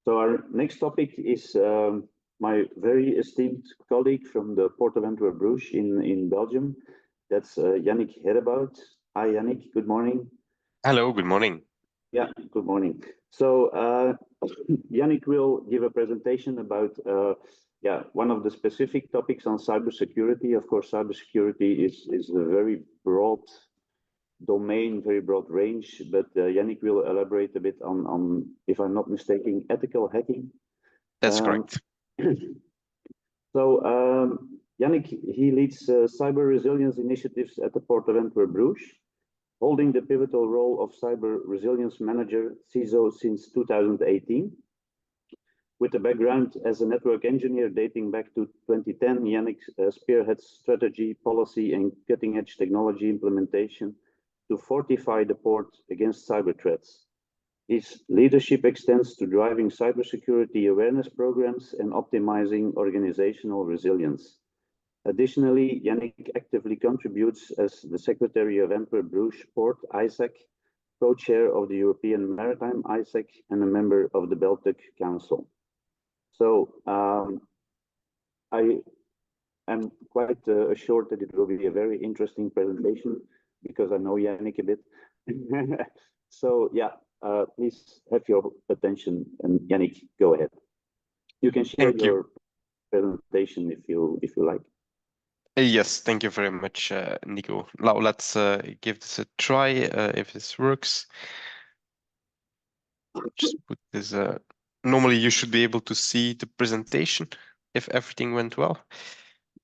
So our next topic is my very esteemed colleague from the Port of Antwerp Bruges in Belgium. That's Yannick Herebout. Hi, Yannick. Good morning. Hello, good morning. Yeah, good morning. So Yannick will give a presentation about one of the specific topics on cybersecurity. Of course, cybersecurity is a very broad domain, very broad range, but Yannick will elaborate a bit on, if I'm not mistaken, ethical hacking. That's correct. So Yannick, he leads cyber resilience initiatives at the Port of Antwerp Bruges, holding the pivotal role of Cyber Resilience Manager, CISO, since 2018. With a background as a network engineer dating back to 2010, Yannick spearheads strategy, policy, and cutting-edge technology implementation to fortify the port against cyber threats. His leadership extends to driving cybersecurity awareness programs and optimizing organizational resilience. Additionally, Yannick actively contributes as the Secretary of Antwerp Bruges Port ISAC, co-chair of the European Maritime ISAC, and a member of the Baltic Council. So I am quite assured that it will be a very interesting presentation because I know Yannick a bit. So yeah, please have your attention, and Yannick, go ahead. You can share your presentation if you like. Yes, thank you very much, Nico. Now let's give this a try, if this works. Just put this. Normally, you should be able to see the presentation if everything went well.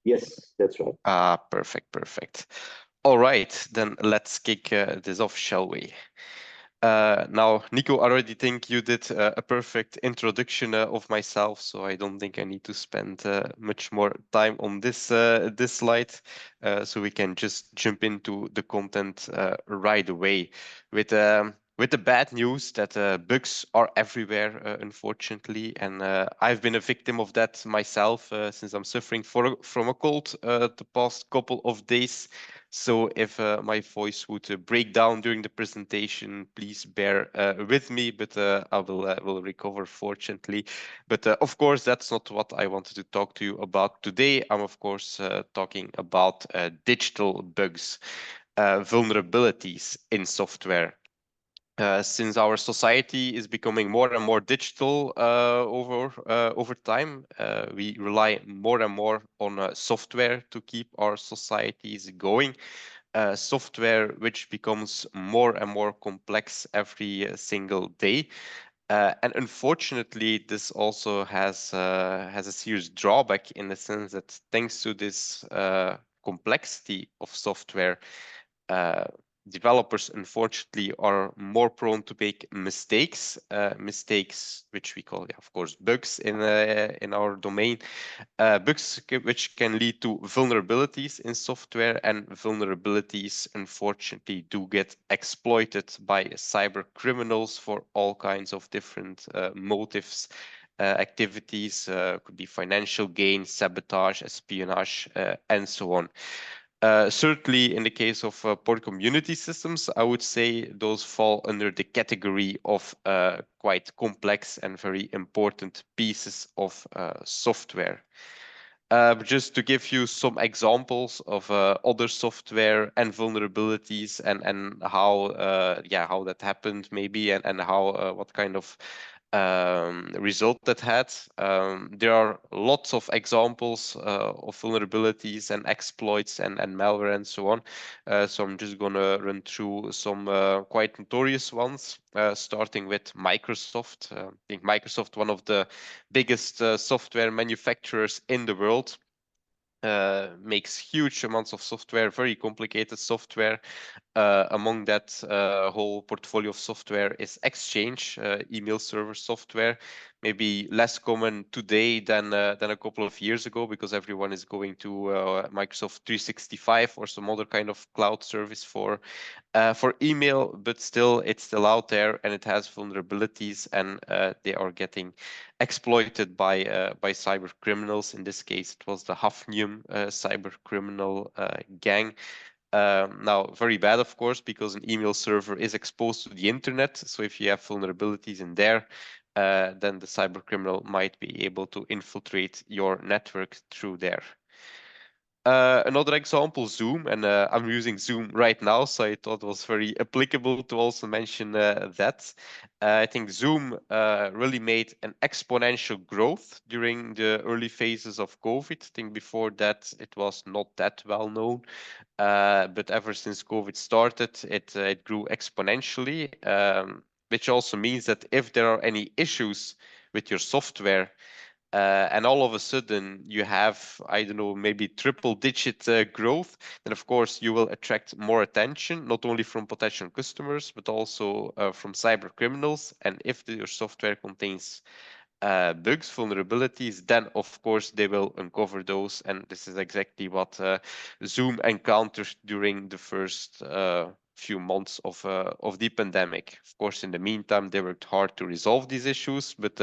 Yes, that's right. Perfect. All right, then let's kick this off, shall we? Now, Nico, I already think you did a perfect introduction of myself, so I don't think I need to spend much more time on this slide. So we can just jump into the content right away with the bad news that bugs are everywhere, unfortunately, and I've been a victim of that myself since I'm suffering from a cold the past couple of days. So if my voice would break down during the presentation, please bear with me, but I will recover, fortunately. But of course, that's not what I wanted to talk to you about today. I'm, of course, talking about digital bugs, vulnerabilities in software. Since our society is becoming more and more digital over time, we rely more and more on software to keep our societies going. Software which becomes more and more complex every single day. And unfortunately, this also has a serious drawback in the sense that thanks to this complexity of software, developers unfortunately are more prone to make mistakes, mistakes which we call, of course, bugs in our domain, bugs which can lead to vulnerabilities in software, and vulnerabilities unfortunately do get exploited by cyber criminals for all kinds of different motives. Activities could be financial gain, sabotage, espionage, and so on. Certainly in the case of port community systems, I would say those fall under the category of quite complex and very important pieces of software. Just to give you some examples of other software and vulnerabilities and how how that happened maybe, and how what kind of result that had. There are lots of examples of vulnerabilities and exploits and malware and so on. So I'm just going to run through some quite notorious ones, starting with Microsoft. I think Microsoft, one of the biggest software manufacturers in the world, makes huge amounts of software, very complicated software. Among that whole portfolio of software is Exchange, email server software. Maybe less common today than a couple of years ago, because everyone is going to Microsoft 365 or some other kind of cloud service for email, but still it's still out there, and it has vulnerabilities, and they are getting exploited by cyber criminals. In this case, it was the Hafnium cyber criminal gang. Now, very bad, of course, because an email server is exposed to the internet. So if you have vulnerabilities in there, then the cyber criminal might be able to infiltrate your network through there. Another example, Zoom, and I'm using Zoom right now, so I thought it was very applicable to also mention that. I think Zoom really made an exponential growth during the early phases of COVID. I think before that it was not that well known, but ever since COVID started, it grew exponentially, which also means that if there are any issues with your software, and all of a sudden you have, I don't know, maybe triple digit growth, then of course you will attract more attention, not only from potential customers, but also from cyber criminals. And if your software contains bugs, vulnerabilities, then of course they will uncover those. And this is exactly what Zoom encountered during the first few months of the pandemic. Of course, in the meantime, they worked hard to resolve these issues, but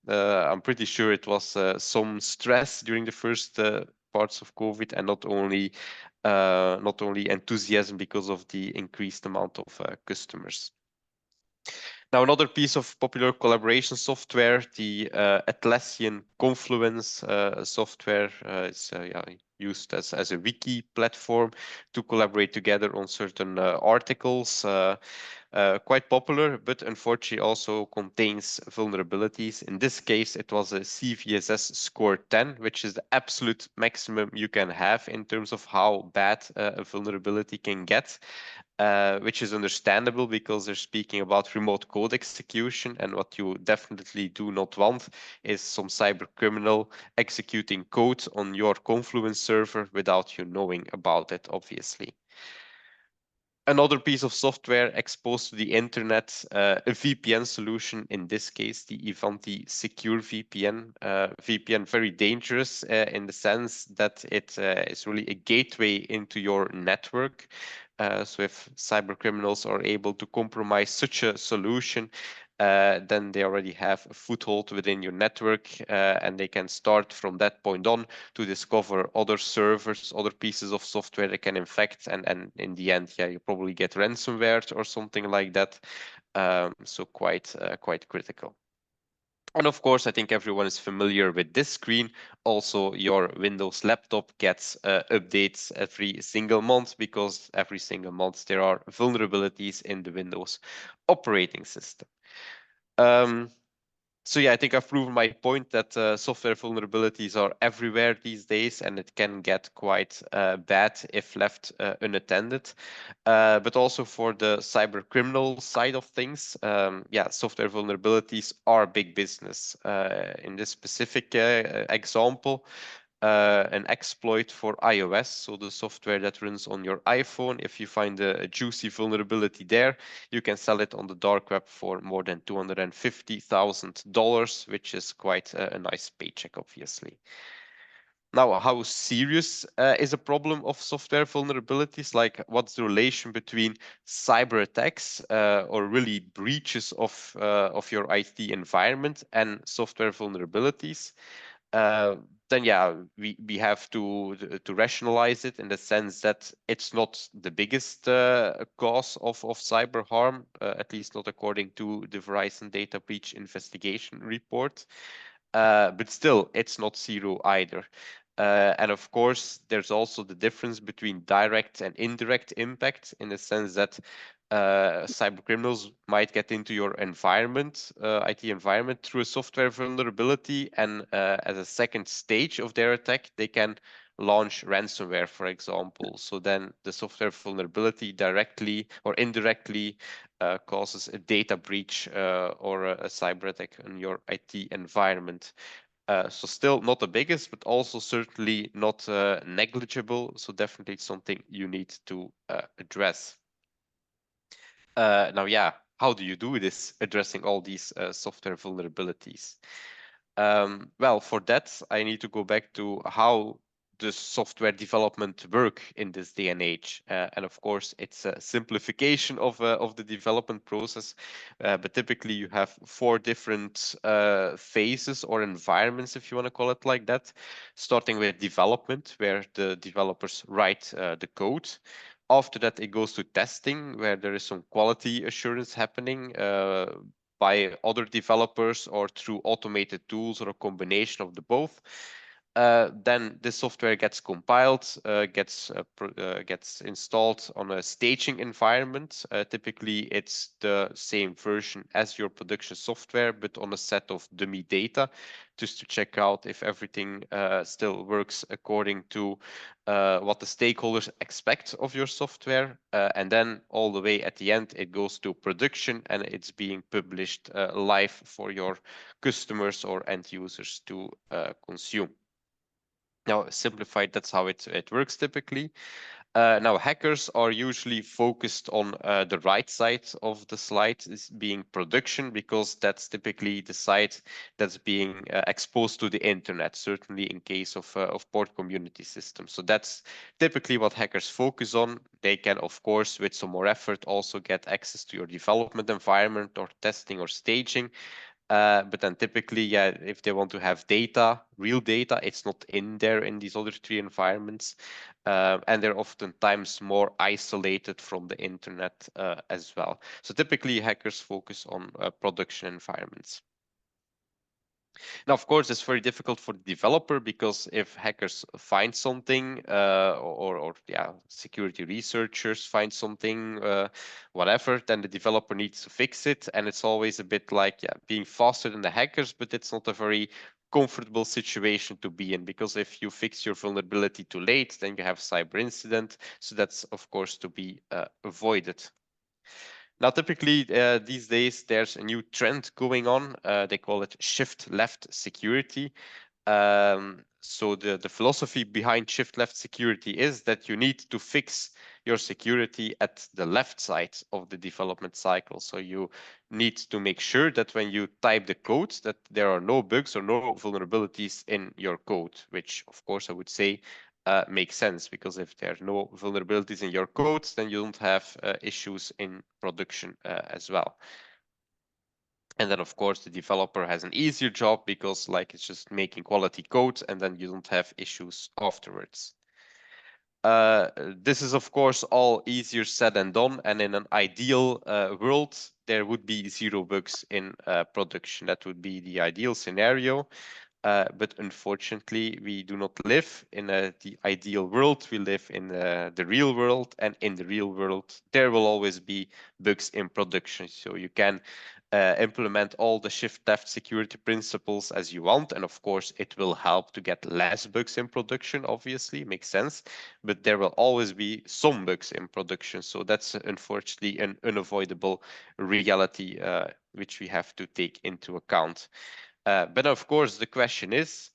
I'm pretty sure it was some stress during the first parts of COVID, and not only enthusiasm because of the increased amount of customers. Now, another piece of popular collaboration software, the Atlassian Confluence software, is used as a wiki platform to collaborate together on certain articles. Quite popular, but unfortunately also contains vulnerabilities. In this case, it was a CVSS score 10, which is the absolute maximum you can have in terms of how bad a vulnerability can get. Which is understandable because they're speaking about remote code execution, and what you definitely do not want is some cyber criminal executing code on your Confluence server without you knowing about it, obviously. Another piece of software exposed to the internet, a VPN solution, in this case, the Ivanti Secure VPN. VPN, very dangerous in the sense that it is really a gateway into your network. So if cyber criminals are able to compromise such a solution, then they already have a foothold within your network, and they can start from that point on to discover other servers, other pieces of software they can infect, and in the end, yeah, you probably get ransomware or something like that. So quite critical. And of course, I think everyone is familiar with this screen. Also, your Windows laptop gets updates every single month, because every single month there are vulnerabilities in the Windows operating system. So yeah, I think I've proven my point that software vulnerabilities are everywhere these days, and it can get quite bad if left unattended. But also for the cyber criminal side of things, yeah, software vulnerabilities are big business. In this specific example, an exploit for iOS, so the software that runs on your iPhone. If you find a juicy vulnerability there, you can sell it on the dark web for more than $250,000, which is quite a nice paycheck, obviously. Now, how serious is a problem of software vulnerabilities? Like, what's the relation between cyber attacks or really breaches of your IT environment and software vulnerabilities? Then yeah, we have to rationalize it in the sense that it's not the biggest cause of cyber harm, at least not according to the Verizon data breach investigation report. But still, it's not zero either. And of course, there's also the difference between direct and indirect impact, in the sense that cyber criminals might get into your environment, IT environment, through a software vulnerability, and as a second stage of their attack, they can launch ransomware, for example. So then the software vulnerability directly or indirectly causes a data breach or a cyber attack on your IT environment. So still not the biggest, but also certainly not negligible. So definitely something you need to address. Now, yeah, how do you do this, addressing all these software vulnerabilities? Well, for that, I need to go back to how does software development work in this day and age. And of course, it's a simplification of the development process. But typically, you have 4 different phases or environments, if you want to call it like that. Starting with development, where the developers write the code. After that, it goes to testing, where there is some quality assurance happening by other developers or through automated tools or a combination of the both. Then the software gets compiled, gets installed on a staging environment. Typically, it's the same version as your production software, but on a set of dummy data, just to check out if everything still works according to what the stakeholders expect of your software. And then all the way at the end, it goes to production and it's being published live for your customers or end users to consume. Now, simplified, that's how it works typically. Now, hackers are usually focused on the right side of the slide, is being production, because that's typically the side that's being exposed to the internet, certainly in case of port community systems. So that's typically what hackers focus on. They can, of course, with some more effort, also get access to your development environment or testing or staging. But then typically, yeah, if they want to have data, real data, it's not in there in these other three environments. And they're oftentimes more isolated from the internet as well. So typically, hackers focus on production environments. Now, of course, it's very difficult for the developer, because if hackers find something or yeah, security researchers find something, whatever, then the developer needs to fix it. And it's always a bit like, yeah, being faster than the hackers, but it's not a very comfortable situation to be in, because if you fix your vulnerability too late, then you have cyber incident. So that's, of course, to be avoided. Now, typically these days, there's a new trend going on. They call it shift left security. So the philosophy behind shift left security is that you need to fix your security at the left side of the development cycle. So you need to make sure that when you type the code, that there are no bugs or no vulnerabilities in your code, which of course I would say makes sense, because if there are no vulnerabilities in your code, then you don't have issues in production as well. And then, of course, the developer has an easier job, because like it's just making quality code, and then you don't have issues afterwards. This is, of course, all easier said than done. And in an ideal world, there would be 0 bugs in production. That would be the ideal scenario. But unfortunately, we do not live in the ideal world. We live in the real world. And in the real world, there will always be bugs in production. So you can implement all the shift left security principles as you want. And of course, it will help to get less bugs in production, obviously, makes sense. But there will always be some bugs in production. So that's unfortunately an unavoidable reality which we have to take into account. But of course, the question is,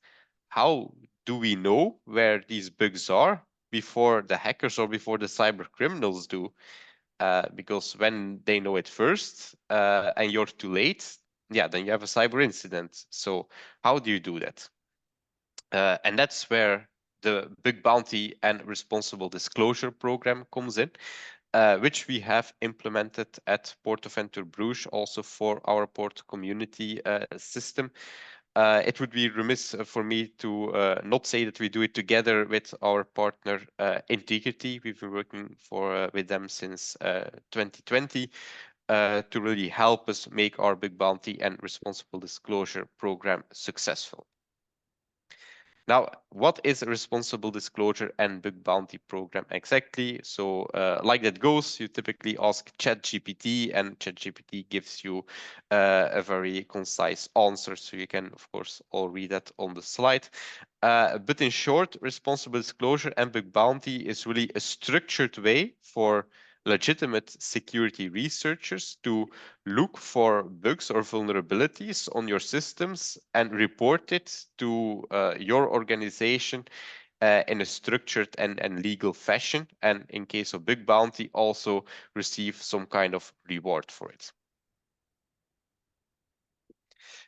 how do we know where these bugs are before the hackers or before the cyber criminals do? Because when they know it first and you're too late, yeah, then you have a cyber incident. So how do you do that? And that's where the bug bounty and responsible disclosure program comes in. Which we have implemented at Port of Enter Bruges, also for our port community system. It would be remiss for me to not say that we do it together with our partner Integrity. We've been working with them since 2020 to really help us make our bug bounty and responsible disclosure program successful. Now, what is a responsible disclosure and bug bounty program exactly? So like that goes, you typically ask ChatGPT, and ChatGPT gives you a very concise answer. So you can, of course, all read that on the slide. But in short, responsible disclosure and bug bounty is really a structured way for legitimate security researchers to look for bugs or vulnerabilities on your systems and report it to your organization in a structured and legal fashion. And in case of bug bounty, also receive some kind of reward for it.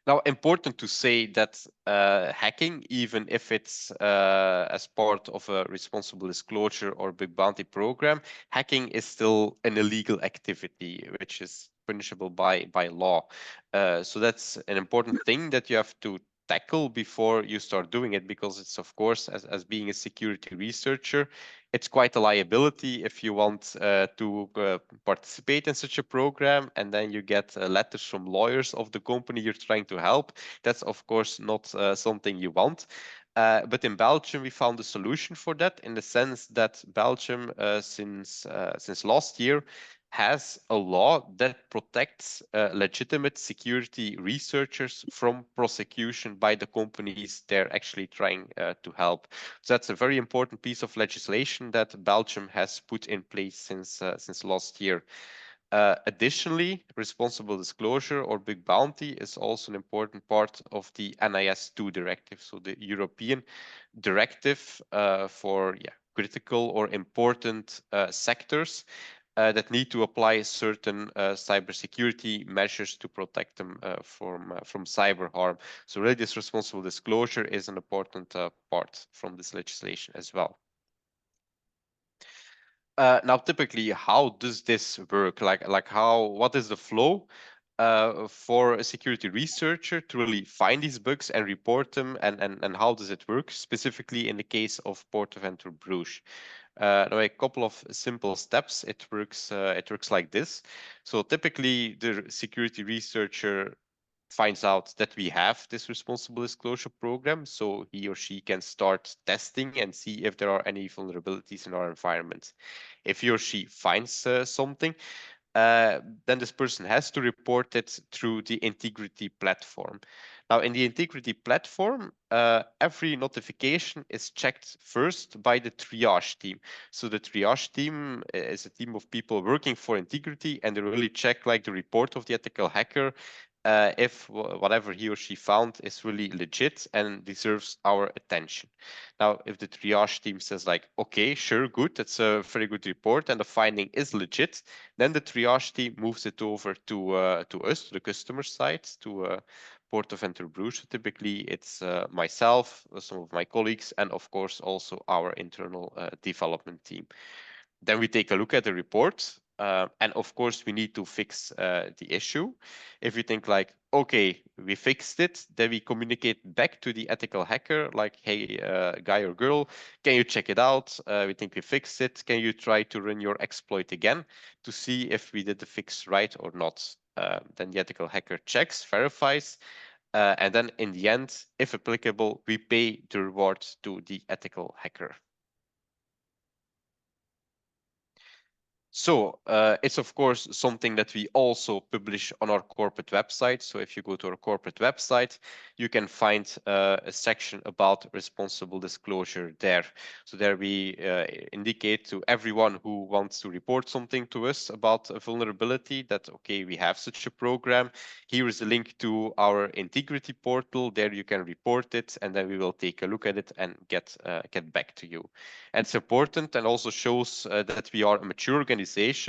Now, important to say that hacking, even if it's as part of a responsible disclosure or bug bounty program, hacking is still an illegal activity, which is punishable by law. So that's an important thing that you have to tackle before you start doing it, because it's, of course, as being a security researcher, it's quite a liability if you want to participate in such a program and then you get letters from lawyers of the company you're trying to help. That's, of course, not something you want. But in Belgium, we found a solution for that, in the sense that Belgium, since last year, has a law that protects legitimate security researchers from prosecution by the companies they're actually trying to help. So that's a very important piece of legislation that Belgium has put in place since last year. Additionally, responsible disclosure or big bounty is also an important part of the NIS2 directive, so the European directive for critical or important sectors that need to apply certain cybersecurity measures to protect them from cyber harm. So really, this responsible disclosure is an important part from this legislation as well. Now, typically, how does this work? What is the flow for a security researcher to really find these bugs and report them, and how does it work specifically in the case of Port-Aventure Bruges? Now, a couple of simple steps. It works like this. So typically, the security researcher finds out that we have this responsible disclosure program, so he or she can start testing and see if there are any vulnerabilities in our environment. If he or she finds something, then this person has to report it through the integrity platform. Now, in the integrity platform, every notification is checked first by the triage team. So the triage team is a team of people working for integrity, and they really check like the report of the ethical hacker, if whatever he or she found is really legit and deserves our attention. Now, if the triage team says like, okay, sure, good, that's a very good report and the finding is legit, then the triage team moves it over to us, to the customer side, to Port-Aventure Bruges. Typically, it's myself, some of my colleagues, and of course also our internal development team. Then we take a look at the report, and of course we need to fix the issue. If we think like, okay, we fixed it, then we communicate back to the ethical hacker like, hey, guy or girl, can you check it out? We think we fixed it. Can you try to run your exploit again to see if we did the fix right or not? Then the ethical hacker checks, verifies, and then in the end, if applicable, we pay the reward to the ethical hacker. So it's of course something that we also publish on our corporate website. So if you go to our corporate website, you can find a section about responsible disclosure there. So there we indicate to everyone who wants to report something to us about a vulnerability that, okay, we have such a program. Here is a link to our integrity portal. There you can report it, and then we will take a look at it and get back to you. And it's important and also shows that we are a mature organization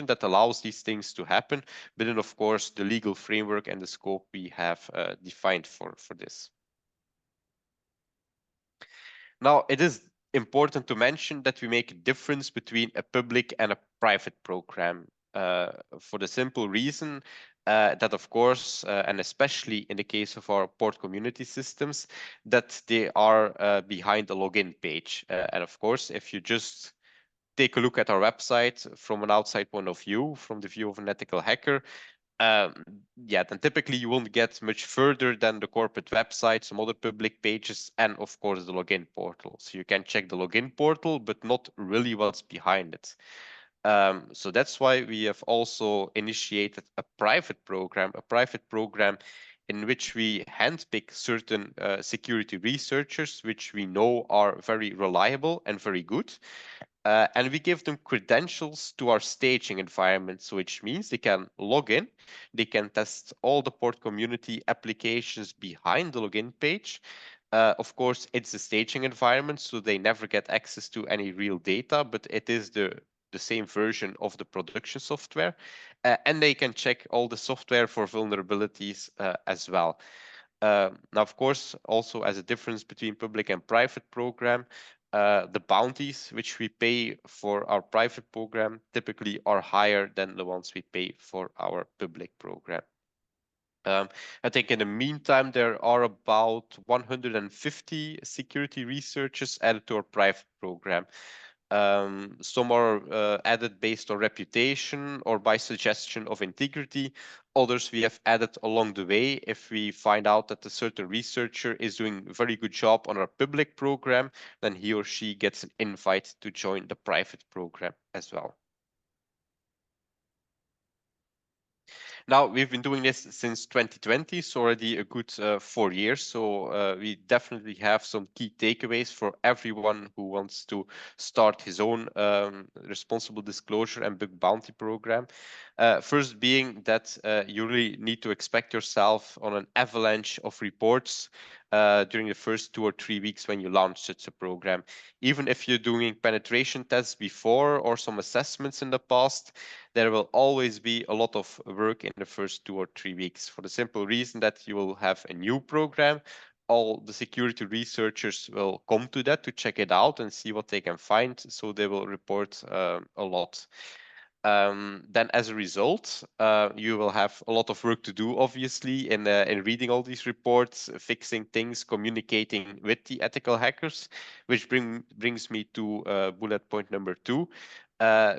that allows these things to happen within, of course, the legal framework and the scope we have defined for this. Now, it is important to mention that we make a difference between a public and a private program for the simple reason that, of course, and especially in the case of our port community systems, that they are behind the login page. And of course, if you just take a look at our website from an outside point of view, from the view of an ethical hacker, then typically you won't get much further than the corporate website, some other public pages, and of course the login portal. So you can check the login portal, but not really what's behind it. So that's why we have also initiated a private program in which we handpick certain security researchers, which we know are very reliable and very good. And we give them credentials to our staging environment, so which means they can log in, they can test all the port community applications behind the login page. Of course, it's a staging environment, so they never get access to any real data, but it is the same version of the production software. And they can check all the software for vulnerabilities as well. Now, of course, also as a difference between public and private program, the bounties which we pay for our private program typically are higher than the ones we pay for our public program. I think in the meantime, there are about 150 security researchers added to our private program. Some are added based on reputation or by suggestion of integrity. Others we have added along the way if we find out that a certain researcher is doing a very good job on our public program, then he or she gets an invite to join the private program as well. Now, we've been doing this since 2020, so already a good 4 years. So we definitely have some key takeaways for everyone who wants to start his own responsible disclosure and bug bounty program. First being that you really need to expect yourself on an avalanche of reports during the first 2 or 3 weeks when you launch such a program. Even if you're doing penetration tests before or some assessments in the past, there will always be a lot of work in the first 2 or 3 weeks for the simple reason that you will have a new program. All the security researchers will come to that to check it out and see what they can find. So they will report a lot. Then as a result, you will have a lot of work to do, obviously, in reading all these reports, fixing things, communicating with the ethical hackers, which brings me to bullet point number 2,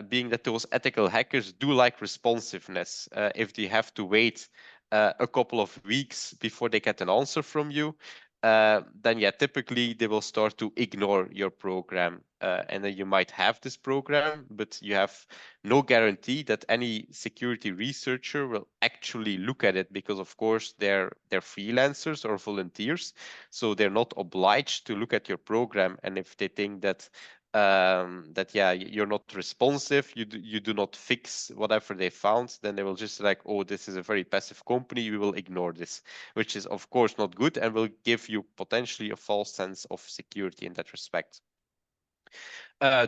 being that those ethical hackers do like responsiveness. If they have to wait a couple of weeks before they get an answer from you, then yeah, typically they will start to ignore your program. And then you might have this program, but you have no guarantee that any security researcher will actually look at it because, of course, they're freelancers or volunteers, so they're not obliged to look at your program. And if they think that yeah, you're not responsive, you do not fix whatever they found, then they will just like, oh, this is a very passive company, we will ignore this, which is of course not good and will give you potentially a false sense of security in that respect.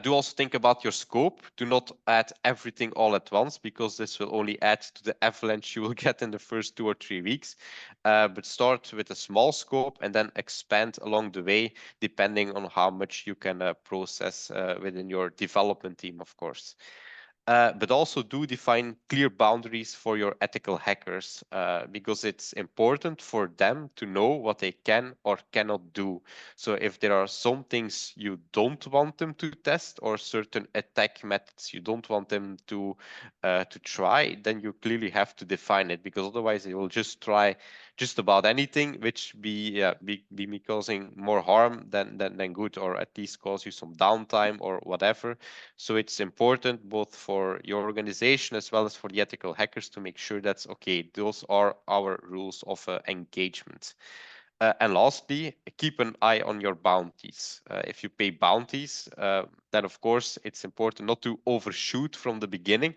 Do also think about your scope. Do not add everything all at once because this will only add to the avalanche you will get in the first 2 or 3 weeks. But start with a small scope and then expand along the way, depending on how much you can process within your development team, of course. But also do define clear boundaries for your ethical hackers because it's important for them to know what they can or cannot do. So if there are some things you don't want them to test or certain attack methods you don't want them to try, then you clearly have to define it because otherwise they will just try just about anything, which be causing more harm than good, or at least cause you some downtime or whatever. So it's important both for your organization as well as for the ethical hackers to make sure that's okay. Those are our rules of engagement. And lastly, keep an eye on your bounties. If you pay bounties, then of course it's important not to overshoot from the beginning,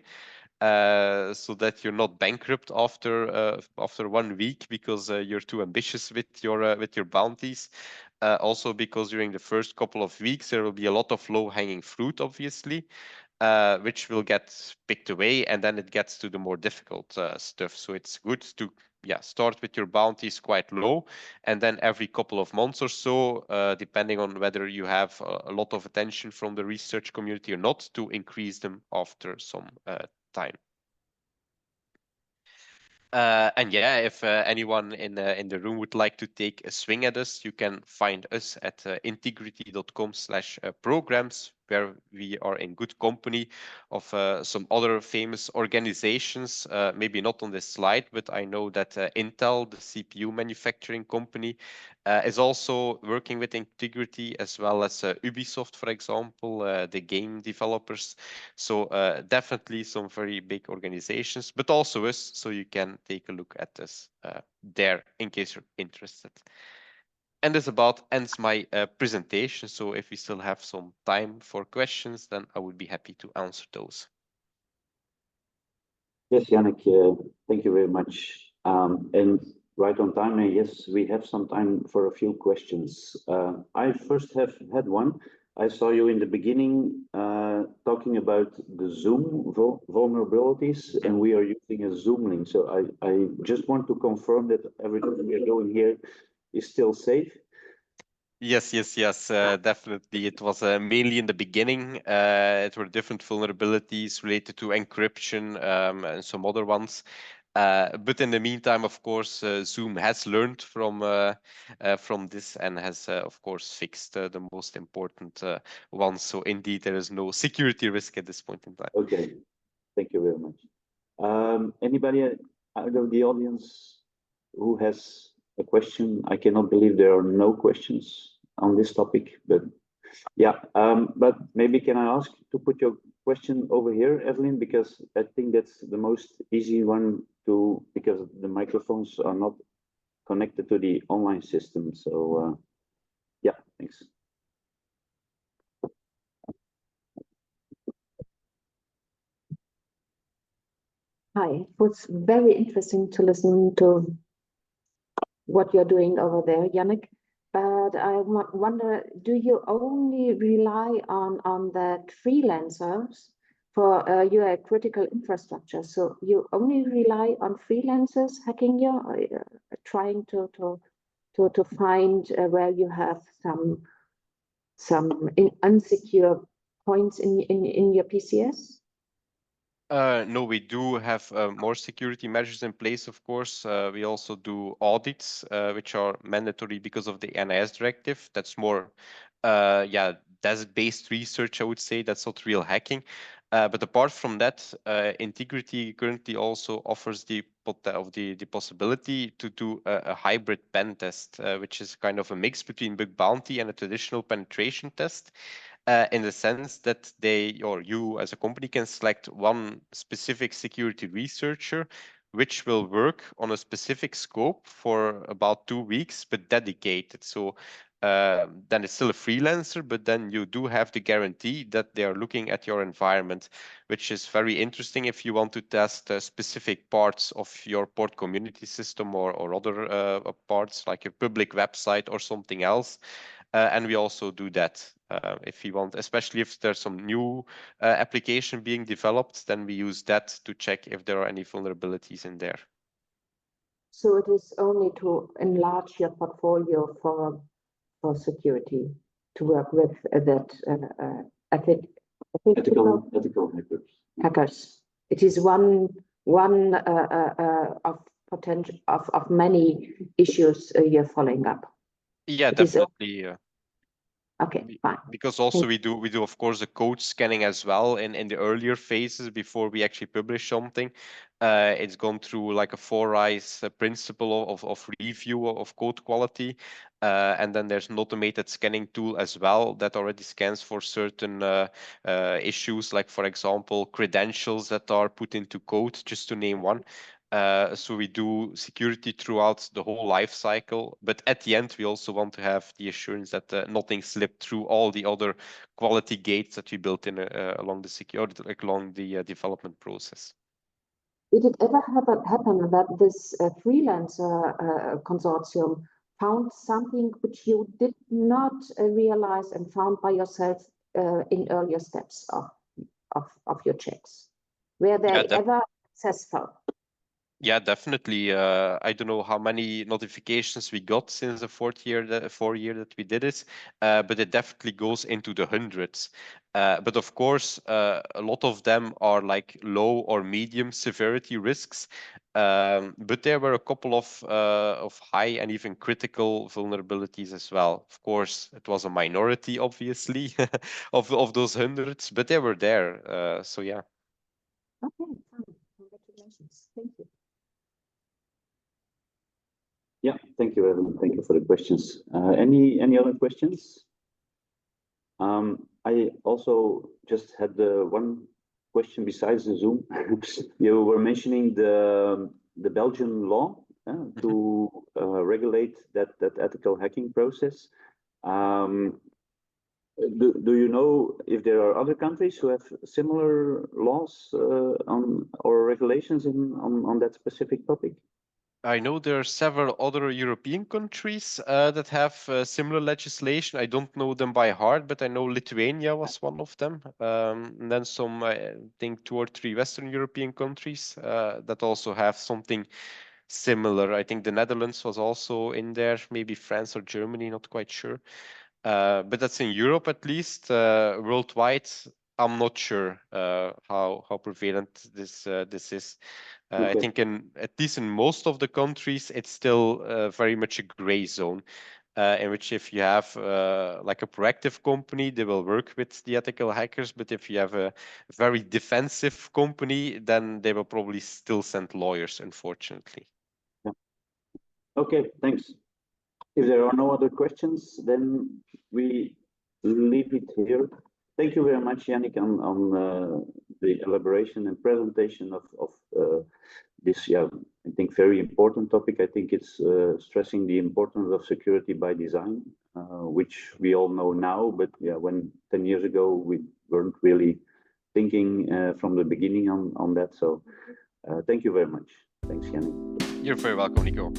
so that you're not bankrupt after 1 week because you're too ambitious with your bounties. Also because during the first couple of weeks there will be a lot of low-hanging fruit, obviously, which will get picked away, and then it gets to the more difficult stuff. So it's good to start with your bounties quite low, and then every couple of months or so, depending on whether you have a lot of attention from the research community or not, to increase them after some time. And yeah, if anyone in the room would like to take a swing at us, you can find us at integrity.com/programs, where we are in good company of some other famous organizations. Maybe not on this slide, but I know that Intel, the CPU manufacturing company, is also working with integrity, as well as Ubisoft, for example, the game developers. So definitely some very big organizations, but also us, so you can take a look at us there in case you're interested. And this about ends my presentation. So if we still have some time for questions, then I would be happy to answer those. Yes, Yannick, thank you very much. And right on time, yes, we have some time for a few questions. I first have had one. I saw you in the beginning talking about the Zoom vulnerabilities, and we are using a Zoom link. So I just want to confirm that everything we are doing here is still safe. Yes, definitely. It was mainly in the beginning. It were different vulnerabilities related to encryption and some other ones. But in the meantime, of course, Zoom has learned from this and has, of course, fixed the most important ones. So indeed, there is no security risk at this point in time. Okay, thank you very much. Anybody out of the audience who has a question? I cannot believe there are no questions on this topic, but yeah, but maybe can I ask to put your question over here, Evelyn, because I think that's the most easy one to, because the microphones are not connected to the online system. So yeah, thanks. Hi, it was very interesting to listen to what you're doing over there, Yannick. But I wonder, do you only rely on that freelancers for your critical infrastructure? So you only rely on freelancers hacking you, trying to find where you have some unsecure points in your PCS? No, we do have more security measures in place, of course. We also do audits, which are mandatory because of the NIS directive. That's more, yeah, desk-based research, I would say. That's not real hacking. But apart from that, Integrity currently also offers the possibility to do a hybrid pen test, which is kind of a mix between bug bounty and a traditional penetration test. In the sense that they or you as a company can select one specific security researcher which will work on a specific scope for about 2 weeks, but dedicated. So then it's still a freelancer, but then you do have the guarantee that they are looking at your environment, which is very interesting if you want to test specific parts of your port community system or other parts like your public website or something else. And we also do that if you want, especially if there's some new application being developed, then we use that to check if there are any vulnerabilities in there. So it is only to enlarge your portfolio for security, to work with Ethical hackers. It is one of potential of many issues you're following up. Yeah, It is definitely. okay, fine. Because also we do of course the code scanning as well in the earlier phases before we actually publish something. It's gone through like a 4 eyes principle of review of code quality, and then there's an automated scanning tool as well that already scans for certain issues, like for example credentials that are put into code, just to name one. So we do security throughout the whole life cycle, but at the end we also want to have the assurance that nothing slipped through all the other quality gates that we built in along the security, like along the development process. Did it ever happen that this freelancer consortium found something which you did not realize and found by yourself in earlier steps of your checks? Were they ever successful? Yeah, definitely. I don't know how many notifications we got since the 4 year that we did it, but it definitely goes into the hundreds. But of course, a lot of them are like low or medium severity risks. But there were a couple of high and even critical vulnerabilities as well. Of course, it was a minority, obviously, of those hundreds, but they were there. So yeah. Okay, fine. Congratulations. Thank you. Yeah, thank you, Evan. Thank you for the questions. Any other questions? I also just had one question besides the Zoom. You were mentioning the Belgian law to regulate that ethical hacking process. Do you know if there are other countries who have similar laws on or regulations on that specific topic? I know there are several other European countries that have similar legislation. I don't know them by heart, but I know Lithuania was one of them. And then some, I think, 2 or 3 Western European countries that also have something similar. I think the Netherlands was also in there, maybe France or Germany, not quite sure. But that's in Europe at least. Worldwide, I'm not sure how prevalent this is. I Okay. think at least in most of the countries, it's still very much a gray zone, in which if you have like a proactive company, they will work with the ethical hackers. But if you have a very defensive company, then they will probably still send lawyers, unfortunately. Okay, thanks. If there are no other questions, then we leave it here. Thank you very much, Yannick, on the elaboration and presentation of this, I think, very important topic. I think it's stressing the importance of security by design, which we all know now, but when 10 years ago, we weren't really thinking from the beginning on that. So thank you very much. Thanks, Yannick. You're very welcome, Nico.